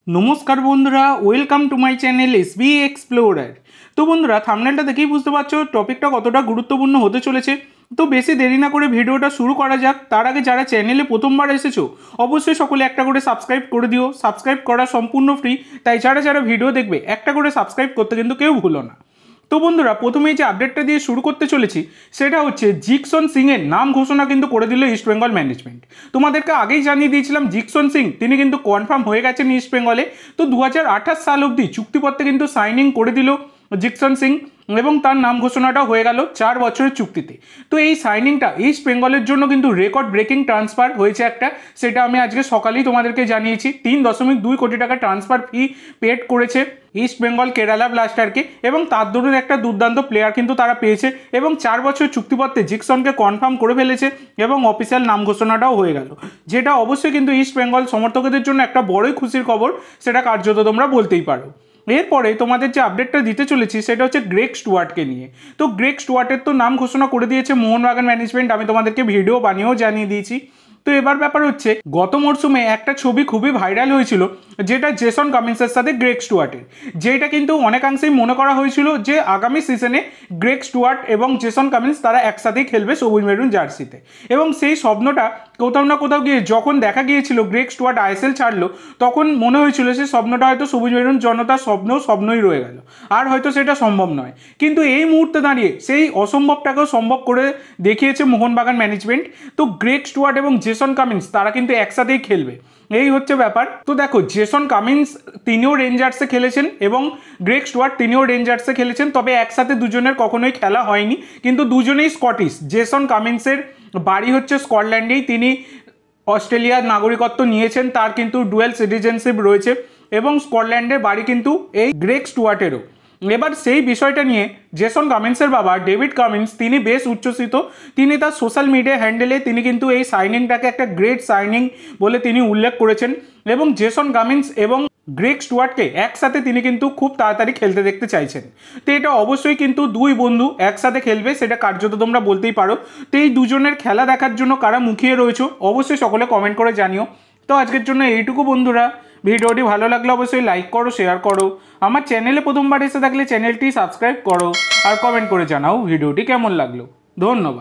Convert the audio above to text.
নমস্কার বন্ধুরা, welcome to my channel SB explorer. তো বন্ধুরা, থাম্বনেলটা দেখেই বুঝতে পারছো টপিকটা কতটা গুরুত্বপূর্ণ হতে চলেছে। তো বেশি দেরি না করে ভিডিওটা শুরু করা যাক। তার আগে যারা চ্যানেলে প্রথমবার এসেছো অবশ্যই সকলে একটা করে সাবস্ক্রাইব করে দিও। সাবস্ক্রাইব করা সম্পূর্ণ ফ্রি, তাই যারা যারা ভিডিও দেখবে একটা করে সাবস্ক্রাইব করতে কিন্তু কেউ ভুলো না। তো বন্ধুরা, প্রথমেই যে আপডেটটা দিয়ে শুরু করতে চলেছি সেটা হচ্ছে জিকসন সিংয়ের নাম ঘোষণা কিন্তু করে দিল ইস্ট বেঙ্গল ম্যানেজমেন্ট। তোমাদেরকে আগেই জানিয়ে দিয়েছিলাম জিকসন সিং তিনি কিন্তু কনফার্ম হয়ে গেছেন ইস্ট বেঙ্গলে। তো 2028 সাল অবধি চুক্তিপত্রে কিন্তু সাইনিং করে দিল জিকসন সিং এবং তার নাম ঘোষণাটাও হয়ে গেল 4 বছরের চুক্তিতে। তো এই সাইনিংটা ইস্ট বেঙ্গলের জন্য কিন্তু রেকর্ড ব্রেকিং ট্রান্সফার হয়েছে একটা, সেটা আমি আজকে সকালেই তোমাদেরকে জানিয়েছি। 3.2 কোটি টাকা ট্রান্সফার ফি পেড করেছে ইস্ট বেঙ্গল কেরালা ব্লাস্টারকে এবং তার দরুন একটা দুর্দান্ত প্লেয়ার কিন্তু তারা পেয়েছে এবং 4 বছর চুক্তিপত্রে জিকসনকে কনফার্ম করে ফেলেছে এবং অফিসিয়াল নাম ঘোষণাটাও হয়ে গেল, যেটা অবশ্যই কিন্তু ইস্ট বেঙ্গল সমর্থকদের জন্য একটা বড়ই খুশির খবর, সেটা কার্যত তোমরা বলতেই পারো। এরপরে তোমাদের যে আপডেটটা দিতে চলেছি সেটা হচ্ছে গ্রেগ স্টুয়ার্টকে নিয়ে। তো গ্রেগ স্টুয়ার্টের তো নাম ঘোষণা করে দিয়েছে মোহনবাগান ম্যানেজমেন্ট, আমি তোমাদেরকে ভিডিও বানিয়েও জানিয়ে দিয়েছি। তো এবার ব্যাপার হচ্ছে, গত মরশুমে একটা ছবি খুবই ভাইরাল হয়েছিল, যেটা জেসন কামিন্সের সাথে গ্রেগ স্টুয়ার্টের, যেটা কিন্তু অনেকাংশেই মনে করা হয়েছিল যে আগামী সিজনে গ্রেগ স্টুয়ার্ট এবং জেসন কামিন্স তারা একসাথেই খেলবে সবুজ মেরুন জার্সিতে। এবং সেই স্বপ্নটা কোথাও না কোথাও গিয়ে যখন দেখা গিয়েছিল গ্রেগ স্টুয়ার্ট আইএসএল ছাড়লো, তখন মনে হয়েছিল সেই স্বপ্নটা হয়তো সবুজ মেরুন জনতার স্বপ্নই রয়ে গেল, আর হয়তো সেটা সম্ভব নয়। কিন্তু এই মুহূর্তে দাঁড়িয়ে সেই অসম্ভবটাকেও সম্ভব করে দেখিয়েছে মোহনবাগান ম্যানেজমেন্ট। তো গ্রেগ স্টুয়ার্ট এবং জেসন কামিন্স তারা কিন্তু একসাথেই খেলবে, এই হচ্ছে ব্যাপার। তো দেখো, জেসন কামিন্স তিনিও রেঞ্জার্সে খেলেছেন এবং গ্রেগ স্টুয়ার্ট তিনিও রেঞ্জার্সে খেলেছেন, তবে একসাথে দুজনের কখনোই খেলা হয়নি, কিন্তু দুজনেই স্কটিশ। জেসন কামিন্সের বাড়ি হচ্ছে স্কটল্যান্ডেই, তিনি অস্ট্রেলিয়ার নাগরিকত্ব নিয়েছেন, তার কিন্তু ডুয়েল সিটিজেনশিপ রয়েছে এবং স্কটল্যান্ডের বাড়ি কিন্তু এই গ্রেগ স্টুয়ার্টেরও। এবার সেই বিষয়টা নিয়ে জেসন কামিন্সের বাবা ডেভিড কামিন্স তিনি বেশ উচ্ছ্বসিত। তিনি তার সোশ্যাল মিডিয়া হ্যান্ডেলে তিনি কিন্তু এই সাইনিংটাকে একটা গ্রেট সাইনিং বলে তিনি উল্লেখ করেছেন এবং জেসন কামিন্স এবং গ্রেগ স্টুয়ার্টকে একসাথে তিনি কিন্তু খুব তাড়াতাড়ি খেলতে দেখতে চাইছেন। তো এটা অবশ্যই কিন্তু দুই বন্ধু একসাথে খেলবে, সেটা কার্যত তোমরা বলতেই পারো। তো এই দুজনের খেলা দেখার জন্য কারা মুখিয়ে রয়েছে অবশ্যই সকলে কমেন্ট করে জানিও। তো আজকের জন্য এইটুকু বন্ধুরা, ভিডিওটি ভালো লাগলে অবশ্যই লাইক করো, শেয়ার করো, আমার চ্যানেলে প্রথমবার এসে থাকলে চ্যানেলটি সাবস্ক্রাইব করো আর কমেন্ট করে জানাও ভিডিওটি কেমন লাগলো। ধন্যবাদ।